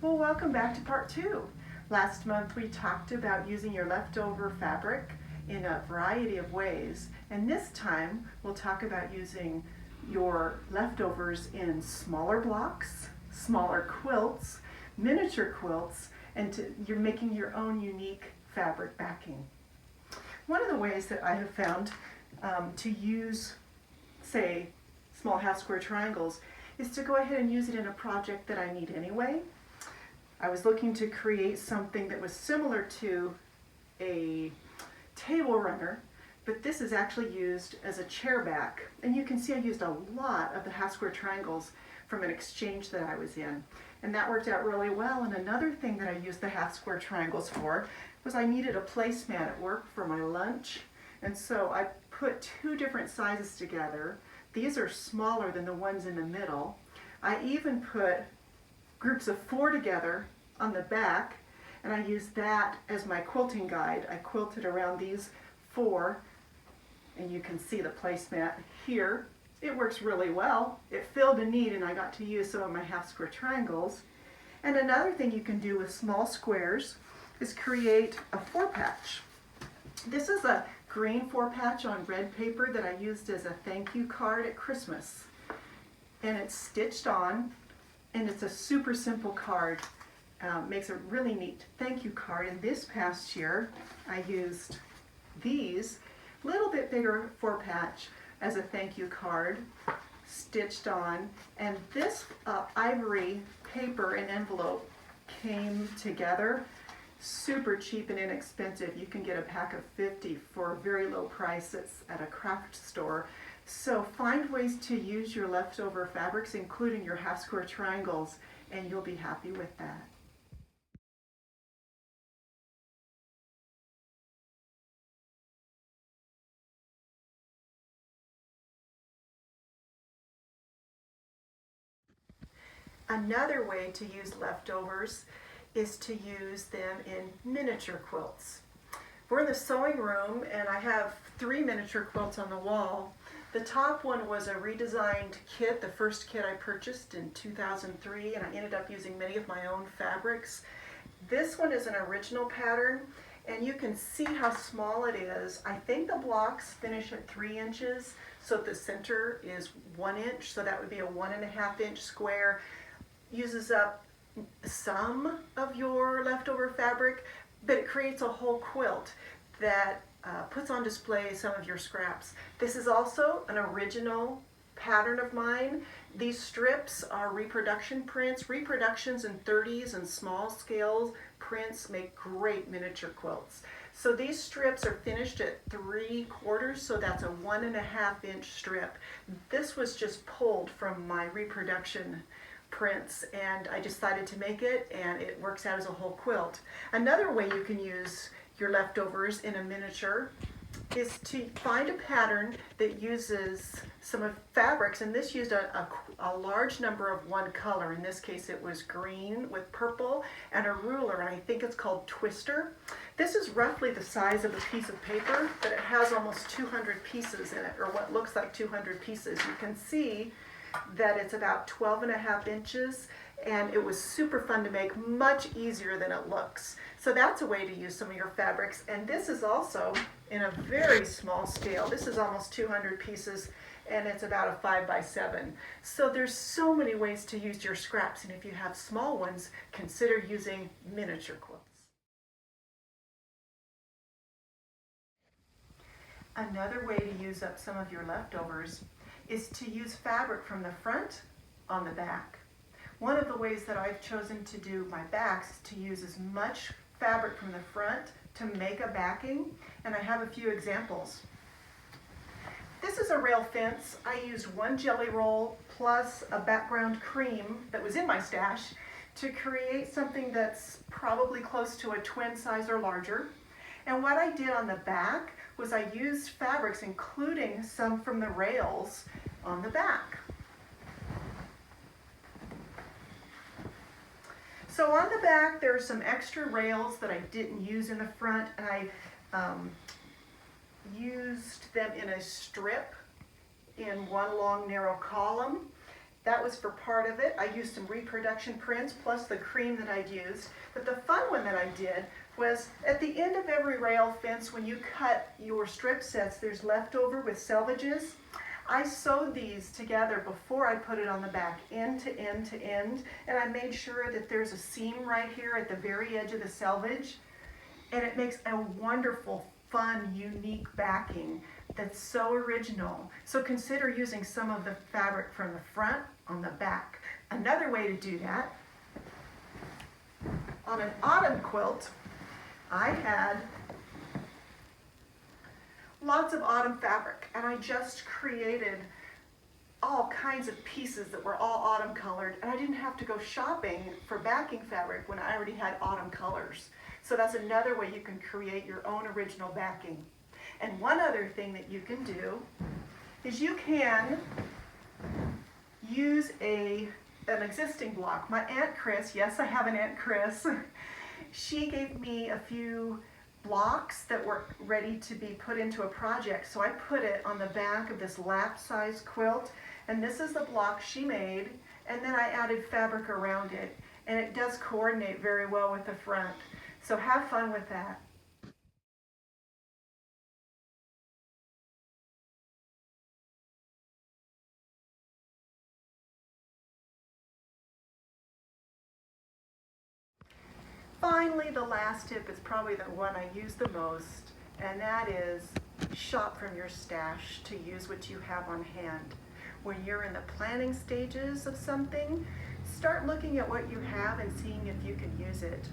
Well, welcome back to part 2. Last month we talked about using your leftover fabric in a variety of ways, and this time we'll talk about using your leftovers in smaller blocks, smaller quilts, miniature quilts, and you're making your own unique fabric backing. One of the ways that I have found to use, say, small half square triangles is to go ahead and use it in a project that I need anyway. I was looking to create something that was similar to a table runner, but this is actually used as a chair back. And you can see I used a lot of the half square triangles from an exchange that I was in. And that worked out really well. And another thing that I used the half square triangles for was I needed a placemat at work for my lunch. And so I put 2 different sizes together. These are smaller than the ones in the middle. I even put groups of 4 together on the back, and I used that as my quilting guide. I quilted around these 4, and you can see the placemat here. It works really well. It filled a need, and I got to use some of my half square triangles. And another thing you can do with small squares is create a 4-patch. This is a green 4-patch on red paper that I used as a thank you card at Christmas. And it's stitched on, and it's a super simple card. Makes a really neat thank you card. And this past year I used these little bit bigger 4-patch as a thank you card, stitched on, and this ivory paper and envelope came together. Super cheap and inexpensive. You can get a pack of 50 for a very low price. It's at a craft store. So find ways to use your leftover fabrics, including your half square triangles, and you'll be happy with that. Another way to use leftovers is to use them in miniature quilts. We're in the sewing room, and I have 3 miniature quilts on the wall. The top one was a redesigned kit, the first kit I purchased in 2003, and I ended up using many of my own fabrics. This one is an original pattern, and you can see how small it is. I think the blocks finish at 3 inches, so the center is 1 inch, so that would be a 1.5 inch square. Uses up some of your leftover fabric, but it creates a whole quilt that puts on display some of your scraps. This is also an original pattern of mine. These strips are reproduction prints. Reproductions in 30s and small scale prints make great miniature quilts. So these strips are finished at 3/4, so that's a 1.5 inch strip. This was just pulled from my reproduction prints, and I decided to make it, and it works out as a whole quilt. Another way you can use your leftovers in a miniature is to find a pattern that uses some of fabrics, and this used a large number of one color. In this case it was green with purple and a ruler, and I think it's called Twister. This is roughly the size of a piece of paper, but it has almost 200 pieces in it, or what looks like 200 pieces. You can see that it's about 12.5 inches, and it was super fun to make, much easier than it looks. So that's a way to use some of your fabrics, and this is also in a very small scale. This is almost 200 pieces, and it's about a 5x7. So there's so many ways to use your scraps, and if you have small ones, consider using miniature quilts. Another way to use up some of your leftovers is to use fabric from the front on the back. One of the ways that I've chosen to do my backs is to use as much fabric from the front to make a backing, and I have a few examples. This is a rail fence. I used 1 jelly roll plus a background cream that was in my stash to create something that's probably close to a twin size or larger. And what I did on the back was I used fabrics, including some from the rails on the back. So on the back there are some extra rails that I didn't use in the front, and I used them in a strip in one long narrow column. That was for part of it. I used some reproduction prints plus the cream that I'd used. But the fun one that I did was at the end of every rail fence, when you cut your strip sets, there's leftover with selvages. I sewed these together before I put it on the back, end to end to end, and I made sure that there's a seam right here at the very edge of the selvage, and it makes a wonderful, fun, unique backing that's so original. So consider using some of the fabric from the front on the back. Another way to do that, on an autumn quilt, I had lots of autumn fabric, and I just created all kinds of pieces that were all autumn colored, and I didn't have to go shopping for backing fabric when I already had autumn colors. So that's another way you can create your own original backing. And one other thing that you can do is you can use an existing block. My Aunt Chris, yes, I have an Aunt Chris, she gave me a few blocks that were ready to be put into a project. So I put it on the back of this lap size quilt, and this is the block she made, and then I added fabric around it, and it does coordinate very well with the front. So have fun with that. Finally, the last tip is probably the one I use the most, and that is shop from your stash to use what you have on hand. When you're in the planning stages of something, start looking at what you have and seeing if you can use it.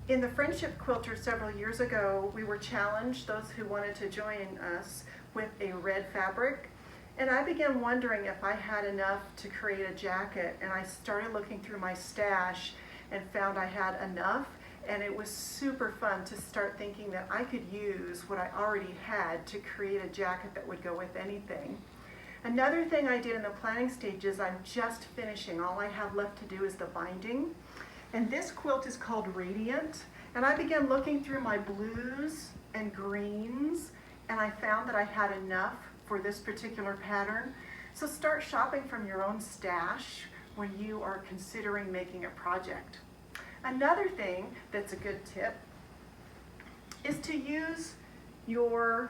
In the Friendship Quilter several years ago, we were challenged, those who wanted to join us, with a red fabric. And I began wondering if I had enough to create a jacket, and I started looking through my stash and found I had enough, and it was super fun to start thinking that I could use what I already had to create a jacket that would go with anything. Another thing I did in the planning stages, I'm just finishing. All I have left to do is the binding. And this quilt is called Radiant, and I began looking through my blues and greens, and I found that I had enough for this particular pattern. So start shopping from your own stash when you are considering making a project. Another thing that's a good tip is to use your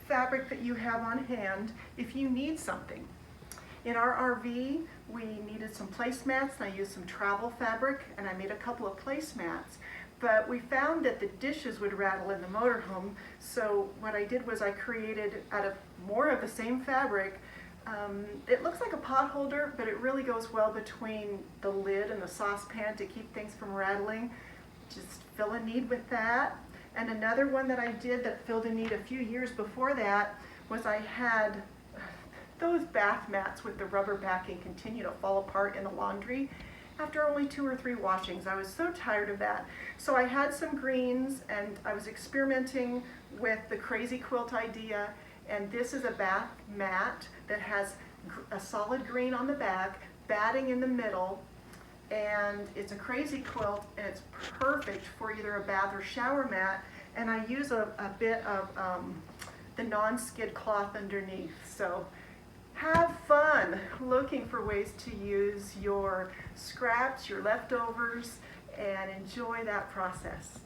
fabric that you have on hand if you need something. In our RV, we needed some placemats, and I used some travel fabric, and I made a couple of placemats. But we found that the dishes would rattle in the motorhome, so what I did was I created out of more of the same fabric. It looks like a pot holder, but it really goes well between the lid and the saucepan to keep things from rattling. Just fill a need with that. And another one that I did that filled a need a few years before that was I had those bath mats with the rubber backing continue to fall apart in the laundry after only 2 or 3 washings. I was so tired of that. So I had some greens, and I was experimenting with the crazy quilt idea, and this is a bath mat that has a solid green on the back, batting in the middle, and it's a crazy quilt, and it's perfect for either a bath or shower mat, and I use a bit of the non-skid cloth underneath. So have fun looking for ways to use your scraps, your leftovers, and enjoy that process.